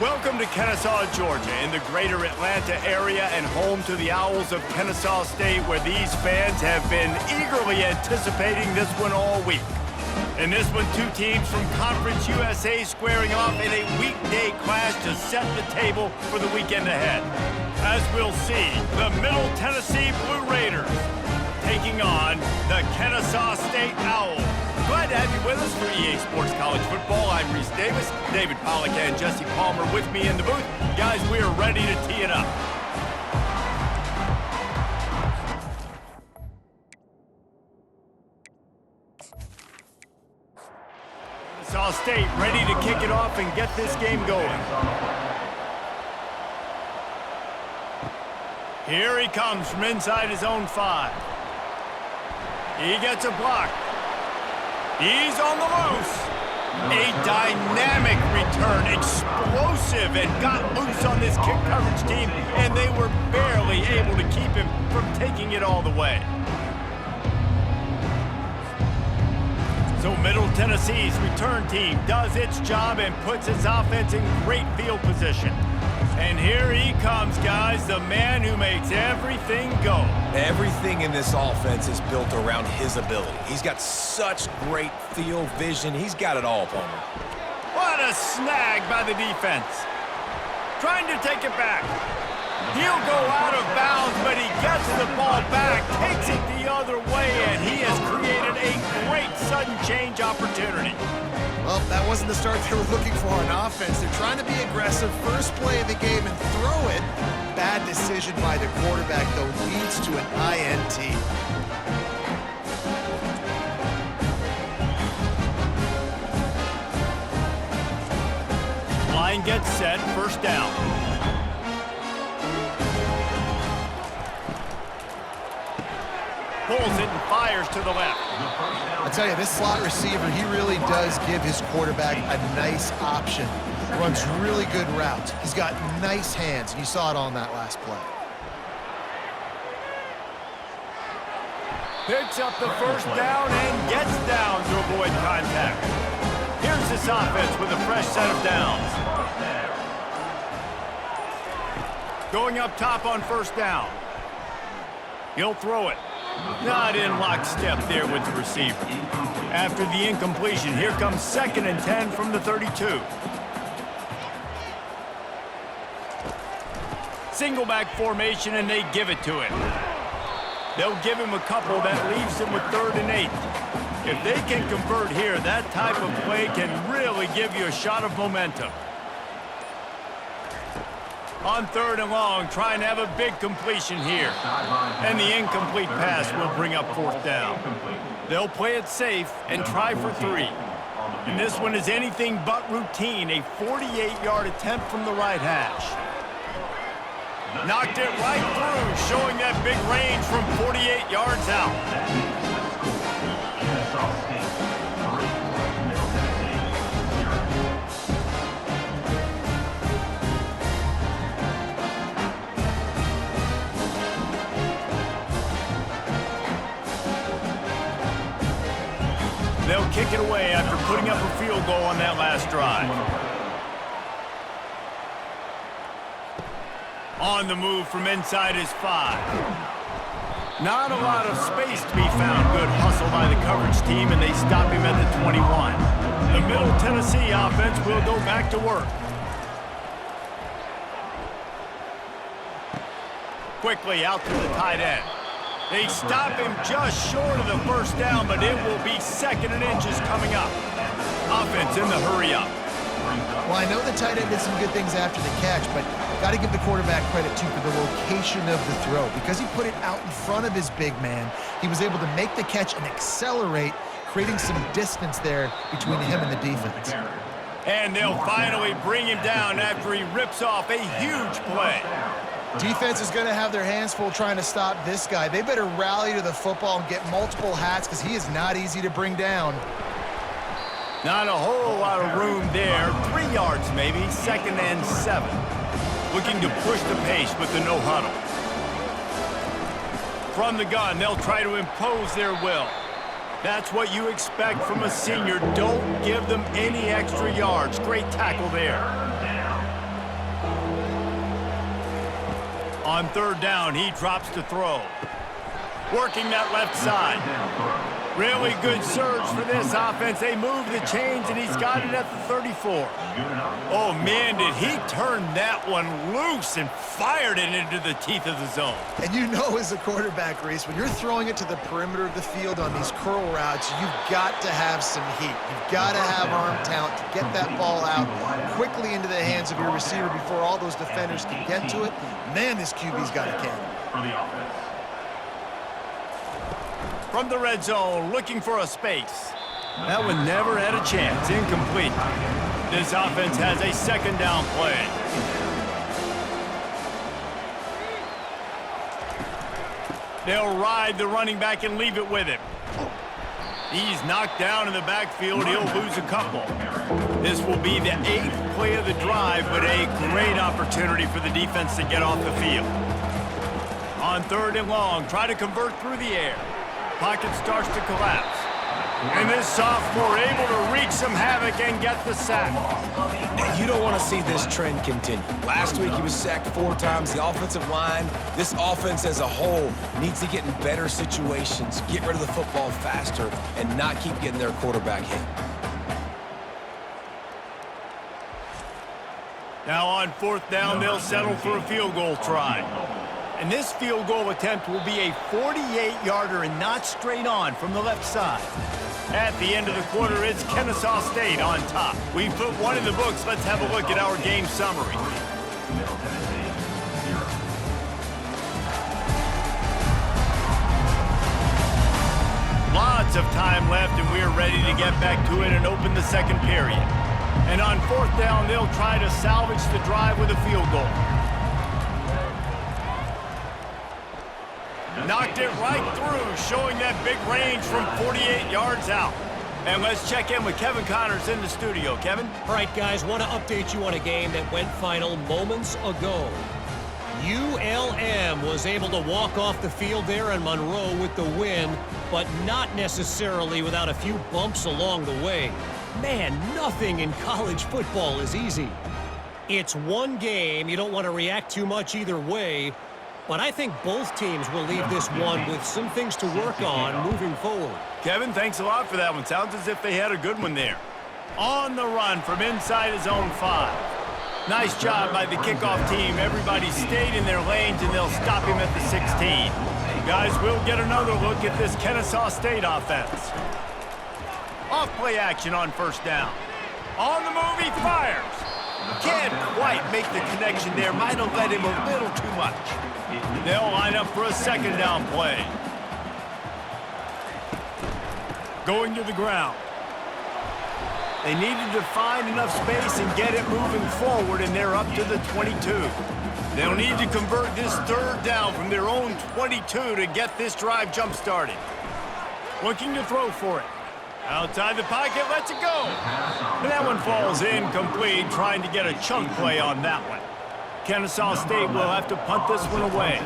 Welcome to Kennesaw, Georgia, in the greater Atlanta area and home to the Owls of Kennesaw State, where these fans have been eagerly anticipating this one all week. In this one, two teams from Conference USA squaring off in a weekday clash to set the table for the weekend ahead. As we'll see, the Middle Tennessee Blue Raiders taking on the Kennesaw State Owls. Glad to have you with us for EA Sports College Football. I'm Reese Davis, David Pollack and Jesse Palmer with me in the booth. Guys, we are ready to tee it up. Kennesaw State ready to kick it off and get this game going. Here he comes from inside his own 5. He gets a block. He's on the loose. A dynamic return, explosive, and got loose on this kick coverage team, and they were barely able to keep him from taking it all the way. So Middle Tennessee's return team does its job and puts its offense in great field position. And here he comes, guys, the man who makes everything go. Everything in this offense is built around his ability. He's got such great field vision. He's got it all, Palmer. What a snag by the defense. Trying to take it back. He'll go out of bounds, but he gets the ball back, takes it the other way, and he has created a great sudden change opportunity. Well, that wasn't the start they were looking for on offense. They're trying to be aggressive, first play of the game, and throw it. Bad decision by the quarterback, though, leads to an INT. Line gets set, first down. Pulls it and fires to the left. I tell you, this slot receiver, he really does give his quarterback a nice option. Runs really good routes. He's got nice hands, and you saw it on that last play. Picks up the first down and gets down to avoid contact. Here's this offense with a fresh set of downs. Going up top on first down. He'll throw it. Not in lockstep there with the receiver. After the incompletion, here comes 2nd and 10 from the 32. Single back formation, and they give it to him. They'll give him a couple that leaves him with 3rd and 8. If they can convert here, that type of play can really give you a shot of momentum. On 3rd and long, trying to have a big completion here. And the incomplete pass will bring up 4th down. They'll play it safe and try for 3. And this one is anything but routine, a 48-yard attempt from the right hash. Knocked it right through, showing that big range from 48 yards out. They'll kick it away after putting up a field goal on that last drive. On the move from inside his 5. Not a lot of space to be found. Good hustle by the coverage team, and they stop him at the 21. The Middle Tennessee offense will go back to work. Quickly out to the tight end. They stop him just short of the first down, but it will be 2nd and inches coming up. Offense in the hurry up. Well, I know the tight end did some good things after the catch, but got to give the quarterback credit, too, for the location of the throw. Because he put it out in front of his big man, he was able to make the catch and accelerate, creating some distance there between him and the defense. And they'll finally bring him down after he rips off a huge play. Defense is going to have their hands full trying to stop this guy. They better rally to the football and get multiple hats because he is not easy to bring down. Not a whole lot of room there. 3 yards maybe, 2nd and 7. Looking to push the pace with the no huddle. From the gun, they'll try to impose their will. That's what you expect from a senior. Don't give them any extra yards. Great tackle there. On third down, he drops to throw. Working that left side. Really good surge for this offense. They move the chains, and he's got it at the 34. Oh, man, did he turn that one loose and fired it into the teeth of the zone. And you know as a quarterback, Reese, when you're throwing it to the perimeter of the field on these curl routes, you've got to have some heat. You've got to have arm talent to get that ball out quickly into the hands of your receiver before all those defenders can get to it. Man, this QB's got a cannon. From the red zone, looking for a space. That one never had a chance. Incomplete. This offense has a second down play. They'll ride the running back and leave it with him. He's knocked down in the backfield. He'll lose a couple. This will be the 8th play of the drive, but a great opportunity for the defense to get off the field. On third and long, try to convert through the air. Pocket starts to collapse. And this sophomore able to wreak some havoc and get the sack. You don't want to see this trend continue. Last week he was sacked 4 times. The offensive line, this offense as a whole, needs to get in better situations, get rid of the football faster, and not keep getting their quarterback hit. Now on fourth down, they'll settle for a field goal try. And this field goal attempt will be a 48-yarder and not straight on from the left side. At the end of the quarter, it's Kennesaw State on top. We've put one in the books. Let's have a look at our game summary. Lots of time left, and we're ready to get back to it and open the second period. And on fourth down, they'll try to salvage the drive with a field goal. Knocked it right through, showing that big range from 48 yards out. And let's check in with Kevin Connors in the studio. Kevin? All right, guys, want to update you on a game that went final moments ago. ULM was able to walk off the field there in Monroe with the win, but not necessarily without a few bumps along the way. Man, nothing in college football is easy. It's one game. You don't want to react too much either way. But I think both teams will leave this one with some things to work on moving forward. Kevin, thanks a lot for that one. Sounds as if they had a good one there. On the run from inside his own 5. Nice job by the kickoff team. Everybody stayed in their lanes, and they'll stop him at the 16. Guys, we'll get another look at this Kennesaw State offense. Off play action on first down. On the move, he fires. Can't quite make the connection there. Might have led him a little too much. They'll line up for a second down play. Going to the ground. They needed to find enough space and get it moving forward, and they're up to the 22. They'll need to convert this third down from their own 22 to get this drive jump-started. Looking to throw for it. Outside the pocket, lets it go. And that one falls incomplete, trying to get a chunk play on that one. Kennesaw State will have to punt this one away.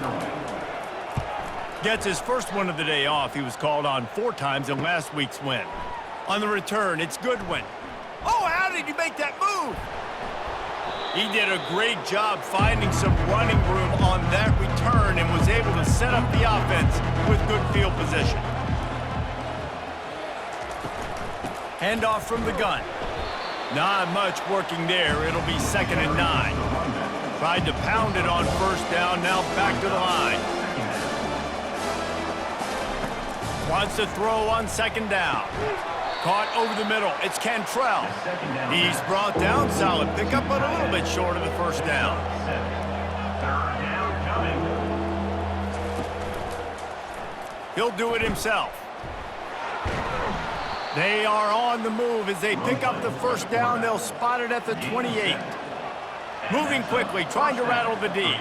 Gets his first one of the day off. He was called on 4 times in last week's win. On the return, it's Goodwin. Oh, how did he make that move? He did a great job finding some running room on that return and was able to set up the offense with good field position. Handoff from the gun. Not much working there. It'll be 2nd and 9. Tried to pound it on first down, now back to the line. Wants to throw on 2nd down. Caught over the middle. It's Cantrell. He's brought down. Solid pickup, but a little bit short of the first down. He'll do it himself. They are on the move as they pick up the first down. They'll spot it at the 28. Moving quickly, trying to rattle the D.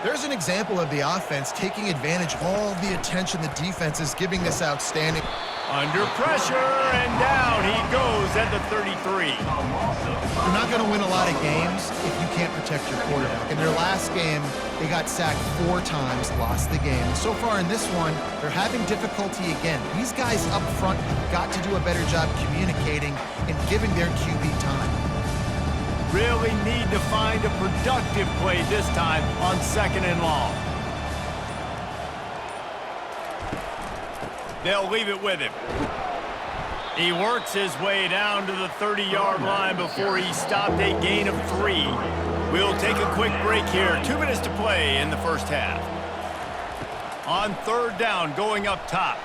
There's an example of the offense taking advantage of all the attention the defense is giving this outstanding. Under pressure, and down he goes at the 33. You're not going to win a lot of games if you can't protect your quarterback. In their last game, they got sacked 4 times, lost the game. So far in this one, they're having difficulty again. These guys up front have got to do a better job communicating and giving their QB time. really need to find a productive play this time on 2nd and long. They'll leave it with him. He works his way down to the 30-yard line before he stopped a gain of 3. We'll take a quick break here. 2 minutes to play in the first half. On 3rd down, going up top.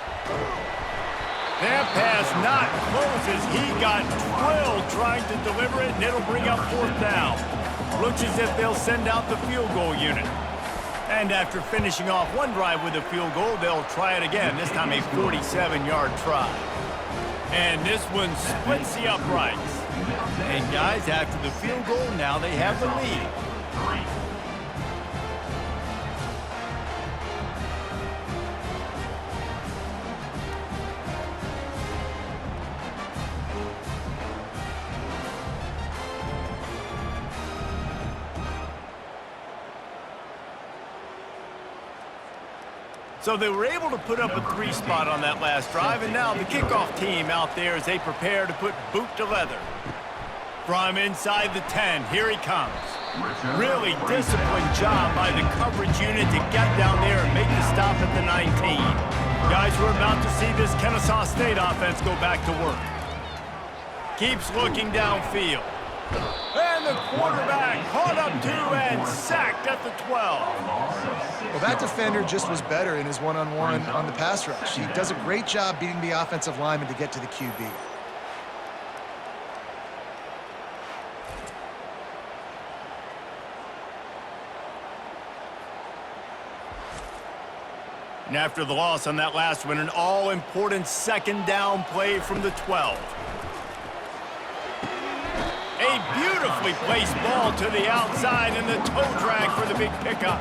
That pass not closes. He got drilled trying to deliver it, and it'll bring up 4th down. Looks as if they'll send out the field goal unit. And after finishing off one drive with a field goal, they'll try it again, this time a 47-yard try. And this one splits the uprights. And guys, after the field goal, now they have the lead. So they were able to put up a 3 spot on that last drive, and now the kickoff team out there as they prepare to put boot to leather. From inside the 10, here he comes. Really disciplined job by the coverage unit to get down there and make the stop at the 19. Guys, we're about to see this Kennesaw State offense go back to work. Keeps looking downfield. And the quarterback caught up to and sacked at the 12. Well, that defender just was better in his one-on-one on the pass rush. He does a great job beating the offensive lineman to get to the QB. And after the loss on that last one, an all-important 2nd down play from the 12. A beautifully placed ball to the outside and the toe drag for the big pickup.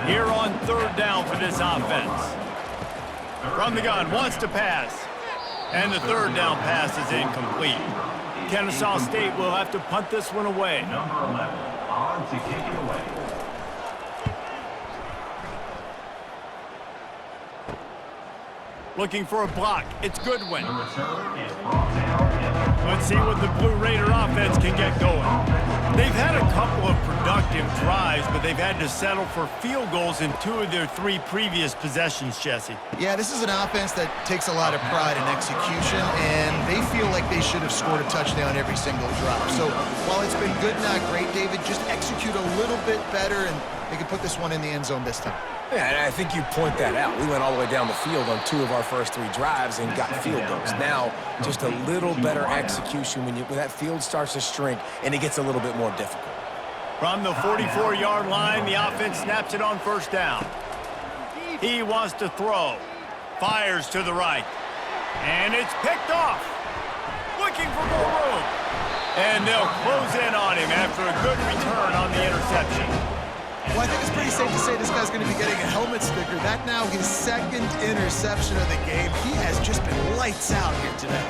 Here on 3rd down for this offense. From the gun, wants to pass. And the 3rd down pass is incomplete. Kennesaw State will have to punt this one away. Number 11 on to kick it away. Looking for a block. It's Goodwin. The return is brought down. Let's see what the Blue Raider offense can get going. They've had a couple of productive drives, but they've had to settle for field goals in 2 of their 3 previous possessions, Jesse. Yeah, this is an offense that takes a lot of pride in execution, and they feel like they should have scored a touchdown every single drive. So while it's been good, not great, David, just execute a little bit better, and they can put this one in the end zone this time. Yeah, and I think you point that out. We went all the way down the field on 2 of our first 3 drives and got field goals. Now, just a little better execution when that field starts to shrink and it gets a little bit more difficult. From the 44-yard line, the offense snaps it on 1st down. He wants to throw. Fires to the right. And it's picked off. Looking for more room. And they'll close in on him after a good return on the interception. Well, I think it's pretty safe to say this guy's going to be getting a helmet sticker. That now his 2nd interception of the game. He has just been lights out here today.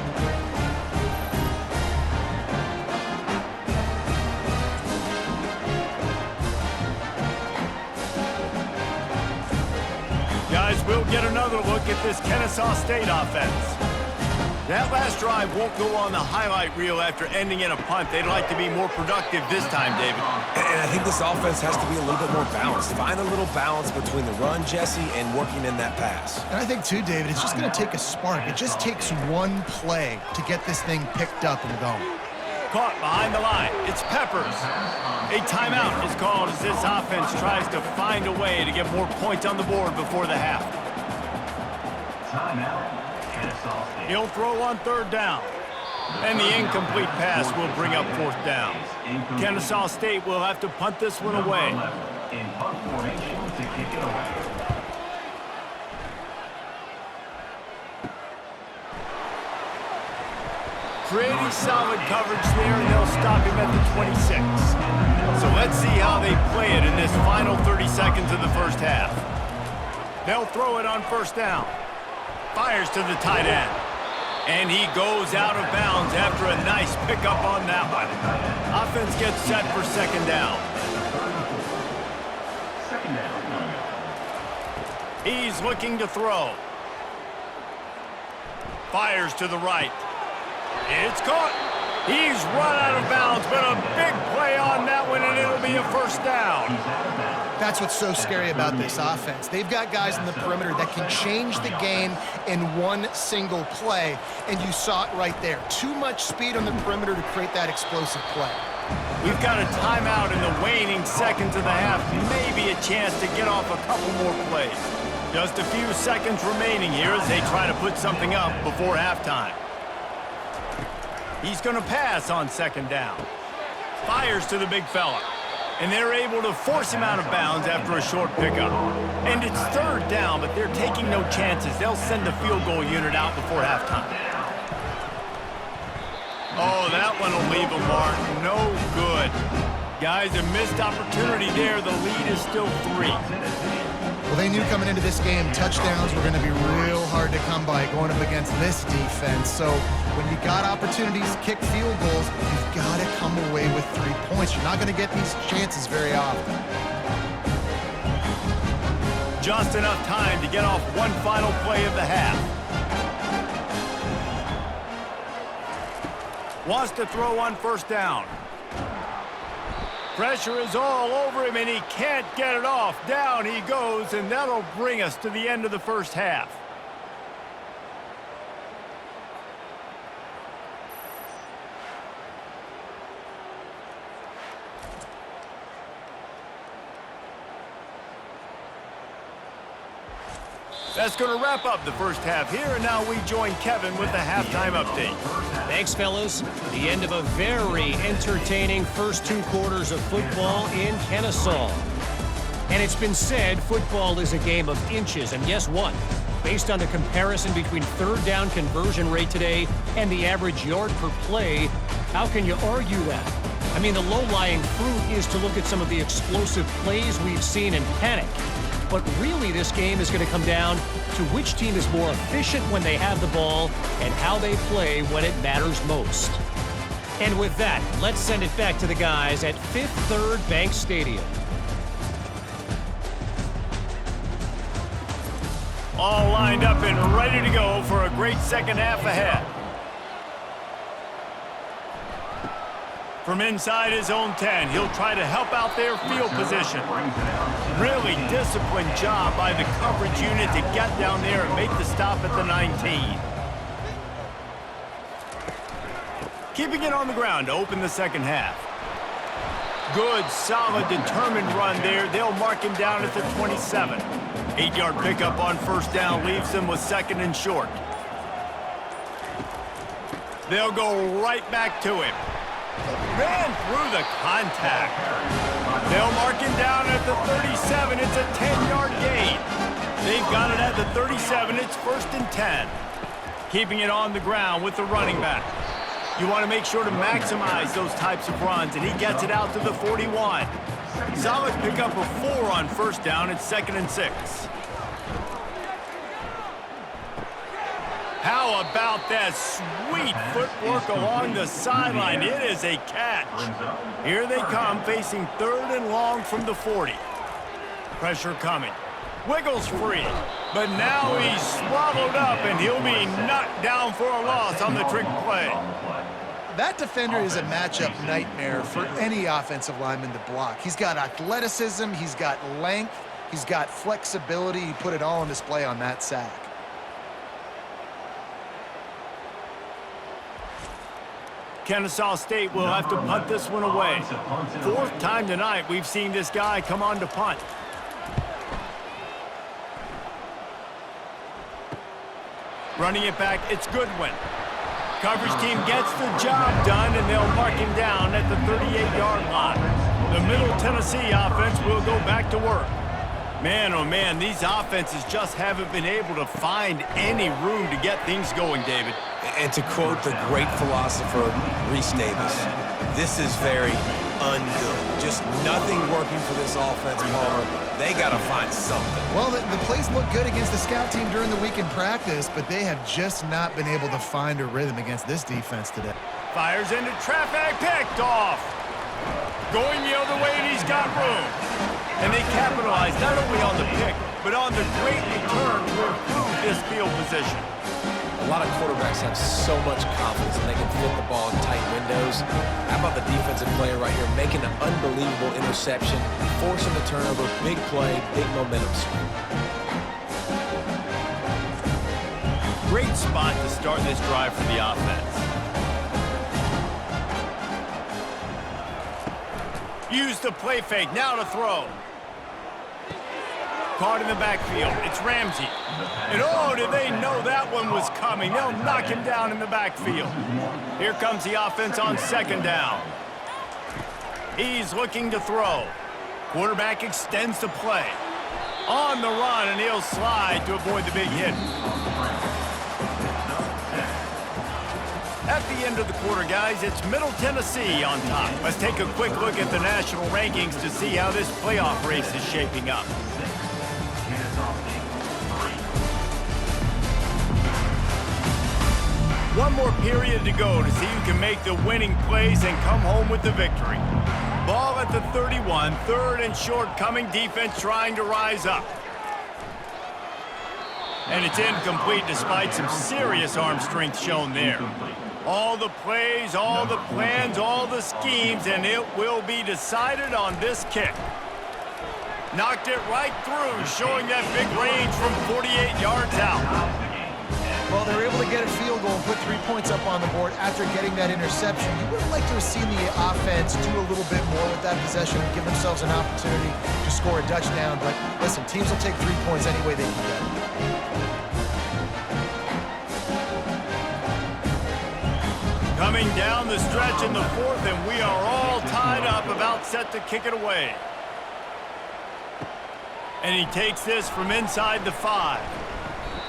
Guys, we'll get another look at this Kennesaw State offense. That last drive won't go on the highlight reel after ending in a punt. They'd like to be more productive this time, David. And I think this offense has to be a little bit more balanced. Find a little balance between the run, Jesse, and working in that pass. And I think, too, David, it's just going to take a spark. It just takes one play to get this thing picked up and going. Caught behind the line. It's Peppers. A timeout is called as this offense tries to find a way to get more points on the board before the half. Timeout. He'll throw on 3rd down. And the incomplete pass will bring up 4th down. Kennesaw State will have to punt this one away. In punt formation to kick it away. Pretty solid coverage there, and they'll stop him at the 26. So let's see how they play it in this final 30 seconds of the first half. They'll throw it on 1st down. Fires to the tight end. And he goes out of bounds after a nice pickup on that one. Offense gets set for 2nd down. He's looking to throw. Fires to the right. It's caught. He's run out of bounds, but a big play on that one, and it'll be a first down. That's what's so scary about this offense. They've got guys in the perimeter that can change the game in one single play, and you saw it right there. Too much speed on the perimeter to create that explosive play. We've got a timeout in the waning seconds of the half. Maybe a chance to get off a couple more plays. Just a few seconds remaining here as they try to put something up before halftime. He's going to pass on second down. Fires to the big fella. And they're able to force him out of bounds after a short pickup. And it's third down, but they're taking no chances. They'll send the field goal unit out before halftime. Oh, that one will leave a mark. No good. Guys, a missed opportunity there. The lead is still 3. Well, they knew coming into this game touchdowns were going to be real hard to come by going up against this defense. So when you got opportunities to kick field goals, you've got to come away with 3 points. You're not going to get these chances very often. Just enough time to get off one final play of the half. Wants to throw on first down. Pressure is all over him, and he can't get it off. Down he goes, and that'll bring us to the end of the first half. That's going to wrap up the first half here, and now we join Kevin with the halftime update. Thanks, fellas. The end of a very entertaining first 2 quarters of football in Kennesaw. And it's been said football is a game of inches, and guess what? Based on the comparison between third down conversion rate today and the average yard per play, how can you argue that? I mean, the low-lying fruit is to look at some of the explosive plays we've seen in panic. But really, this game is going to come down to which team is more efficient when they have the ball and how they play when it matters most. And with that, let's send it back to the guys at Fifth Third Bank Stadium. All lined up and ready to go for a great second half ahead. From inside his own 10, he'll try to help out their field position. Really disciplined job by the coverage unit to get down there and make the stop at the 19. Keeping it on the ground to open the second half. Good, solid, determined run there. They'll mark him down at the 27. 8-yard pickup on first down leaves them with second and short. They'll go right back to him. Ran through the contact. They'll mark him down at the 37. It's a 10-yard gain. They've got it at the 37. It's first and 10. Keeping it on the ground with the running back. You want to make sure to maximize those types of runs, and he gets it out to the 41. Solid pickup of 4 on first down. It's second and 6. How about that sweet footwork along the sideline? It is a catch. Here they come, facing third and long from the 40. Pressure coming. Wiggles free. But now he's swallowed up, and he'll be knocked down for a loss on the trick play. That defender is a matchup nightmare for any offensive lineman to block. He's got athleticism, he's got length, he's got flexibility. He put it all on display on that sack. Kennesaw State will have to punt this one away. 4th time tonight we've seen this guy come on to punt. Running it back, it's Goodwin. Coverage team gets the job done, and they'll mark him down at the 38-yard line. The Middle Tennessee offense will go back to work. Man, oh man, these offenses just haven't been able to find any room to get things going, David. And to quote the great philosopher Reese Davis, this is very ungood. Just nothing working for this offense, Palmer. They got to find something. Well, the plays look good against the scout team during the week in practice, but they have just not been able to find a rhythm against this defense today. Fires into traffic, picked off. Going the other way, and he's got room. And they capitalize not only on the pick, but on the great return to improve this field position. A lot of quarterbacks have so much confidence and they can fit the ball in tight windows. How about the defensive player right here making an unbelievable interception, forcing the turnover, big play, big momentum swing. Great spot to start this drive for the offense. Use the play fake, now to throw. Caught in the backfield, it's Ramsey. And oh, did they know that one was coming? They'll knock him down in the backfield. Here comes the offense on second down. He's looking to throw. Quarterback extends the play. On the run, and he'll slide to avoid the big hit. At the end of the quarter, guys, it's Middle Tennessee on top. Let's take a quick look at the national rankings to see how this playoff race is shaping up. One more period to go to see who can make the winning plays and come home with the victory. Ball at the 31, third and short, coming defense trying to rise up. And it's incomplete despite some serious arm strength shown there. All the plays, all the plans, all the schemes, and it will be decided on this kick. Knocked it right through, showing that big range from 48 yards out. Well, they were able to get a field goal and put 3 points up on the board after getting that interception. You would have liked to have seen the offense do a little bit more with that possession and give themselves an opportunity to score a touchdown. But listen, teams will take 3 points any way they can get it. Coming down the stretch in the fourth, and we are all tied up, about set to kick it away. And he takes this from inside the 5.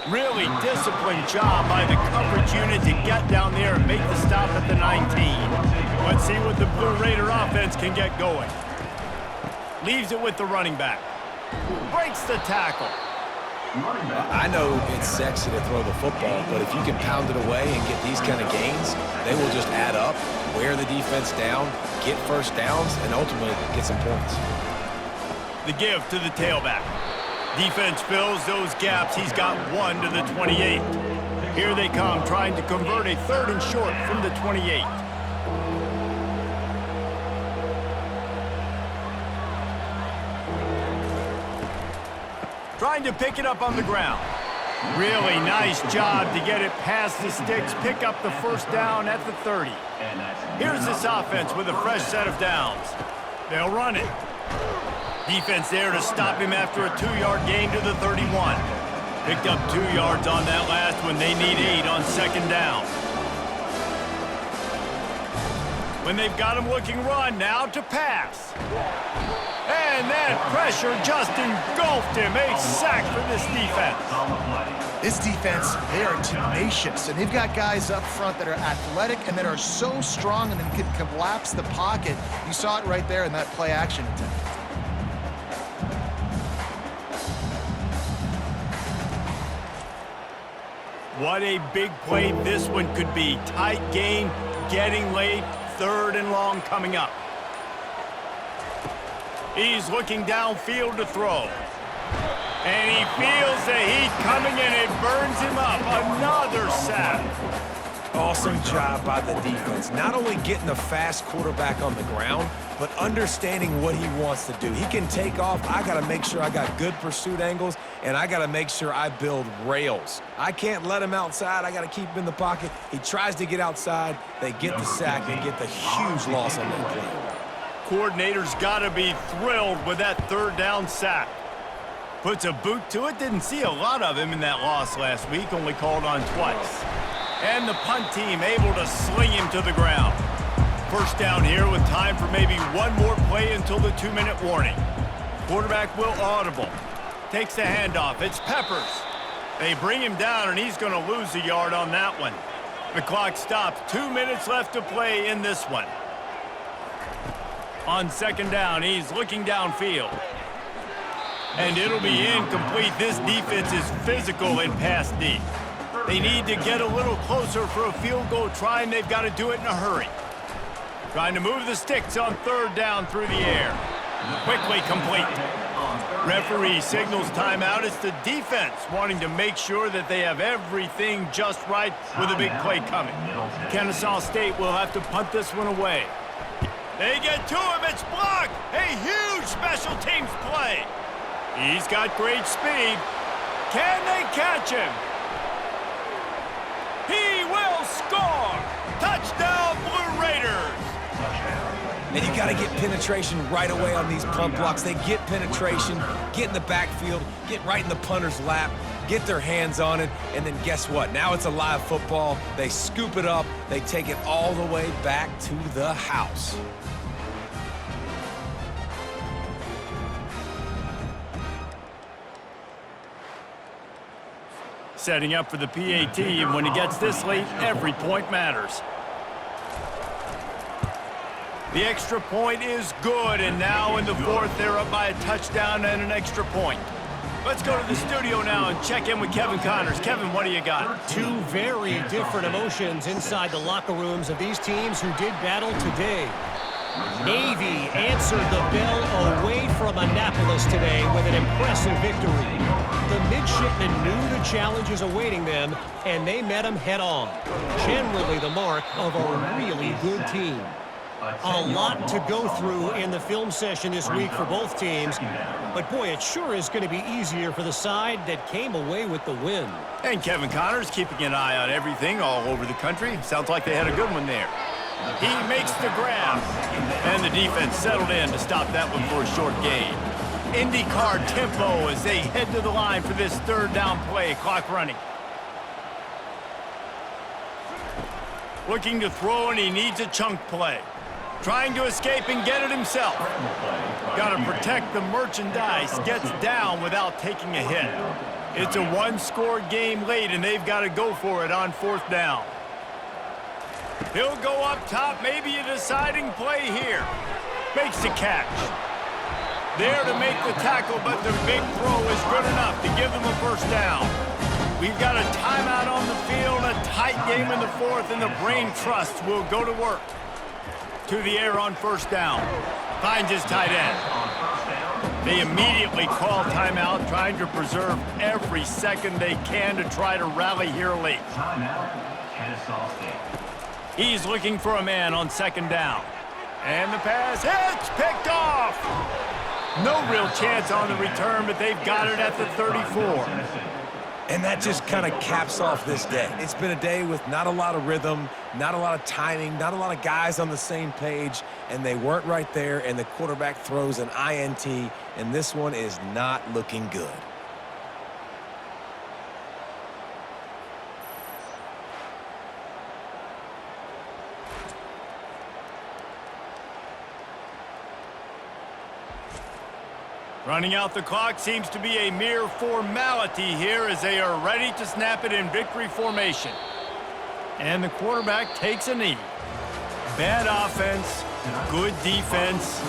Really disciplined job by the coverage unit to get down there and make the stop at the 19. Let's see what the Blue Raider offense can get going. Leaves it with the running back. Breaks the tackle. I know it's sexy to throw the football, but if you can pound it away and get these kind of gains, they will just add up, wear the defense down, get first downs, and ultimately get some points. The give to the tailback. Defense fills those gaps. He's got one to the 28. Here they come, trying to convert a third and short from the 28. Trying to pick it up on the ground. Really nice job to get it past the sticks, pick up the first down at the 30. Here's this offense with a fresh set of downs. They'll run it. Defense there to stop him after a 2-yard gain to the 31. Picked up 2 yards on that last one. They need 8 on second down. When they've got him looking run, now to pass. And that pressure just engulfed him. A sack for this defense. This defense, they are tenacious, and they've got guys up front that are athletic and that are so strong and then can collapse the pocket. You saw it right there in that play action attempt. What a big play this one could be. Tight game, getting late, third and long coming up. He's looking downfield to throw. And he feels the heat coming and it burns him up. Another sack. Awesome job by the defense. Not only getting a fast quarterback on the ground, but understanding what he wants to do. He can take off. I got to make sure I got good pursuit angles, and I got to make sure I build rails. I can't let him outside. I got to keep him in the pocket. He tries to get outside. They get the sack and get the huge loss on that play. Coordinator's got to be thrilled with that third down sack. Puts a boot to it. Didn't see a lot of him in that loss last week. Only called on twice. And the punt team able to sling him to the ground. First down here with time for maybe one more play until the 2-minute warning. Quarterback will audible. Takes the handoff. It's Peppers. They bring him down, and he's going to lose a yard on that one. The clock stops. 2 minutes left to play in this one. On second down, he's looking downfield. And it'll be incomplete. This defense is physical and pass deep. They need to get a little closer for a field goal try, and they've got to do it in a hurry. Trying to move the sticks on third down through the air. Quickly complete. Referee signals timeout. It's the defense wanting to make sure that they have everything just right with a big play coming. Kennesaw State will have to punt this one away. They get to him. It's blocked. A huge special teams play. He's got great speed. Can they catch him? He will score. Touchdown, Blue Raiders. And you got to get penetration right away on these punt blocks. They get penetration, get in the backfield, get right in the punter's lap, get their hands on it, and then guess what? Now it's a live football. They scoop it up. They take it all the way back to the house. Setting up for the PAT, and when it gets this late, every point matters. The extra point is good, and now in the fourth, they're up by a touchdown and an extra point. Let's go to the studio now and check in with Kevin Connors. Kevin, what do you got? Two very different emotions inside the locker rooms of these teams who did battle today. Navy answered the bell away from Annapolis today with an impressive victory. The midshipmen knew the challenges awaiting them, and they met them head-on. Generally the mark of a really good team. A lot to go through in the film session this week for both teams, but boy, it sure is going to be easier for the side that came away with the win. And Kevin Connors keeping an eye on everything all over the country. Sounds like they had a good one there. He makes the grab, and the defense settled in to stop that one for a short gain. IndyCar tempo as they head to the line for this third down play. Clock running. Looking to throw, and he needs a chunk play. Trying to escape and get it himself. Got to protect the merchandise. Gets down without taking a hit. It's a one-score game late, and they've got to go for it on fourth down. He'll go up top, maybe a deciding play here. Makes the catch. There to make the tackle, but the big throw is good enough to give them a first down. We've got a timeout on the field, a tight game in the fourth, and the Brain Trust will go to work. To the air on first down. Finds his tight end. They immediately call timeout, trying to preserve every second they can to try to rally here late. Timeout, Kennesaw State. He's looking for a man on second down. And the pass hits, picked off. No real chance on the return, but they've got it at the 34. And that just kind of caps off this day. It's been a day with not a lot of rhythm, not a lot of timing, not a lot of guys on the same page, and they weren't right there, and the quarterback throws an INT, and this one is not looking good. Running out the clock seems to be a mere formality here as they are ready to snap it in victory formation. And the quarterback takes a knee. Bad offense, good defense,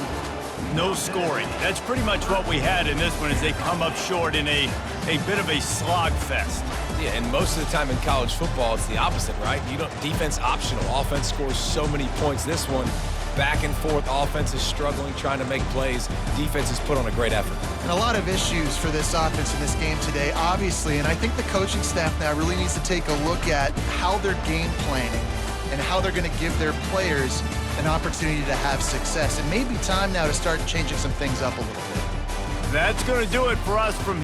no scoring. That's pretty much what we had in this one as they come up short in a bit of a slog fest. Yeah, and most of the time in college football, it's the opposite, right? You don't defense optional. Offense scores so many points. This one, back and forth, offense is struggling, trying to make plays. Defense has put on a great effort. And a lot of issues for this offense in this game today, obviously, and I think the coaching staff now really needs to take a look at how they're game planning and how they're going to give their players an opportunity to have success. It may be time now to start changing some things up a little bit. That's going to do it for us from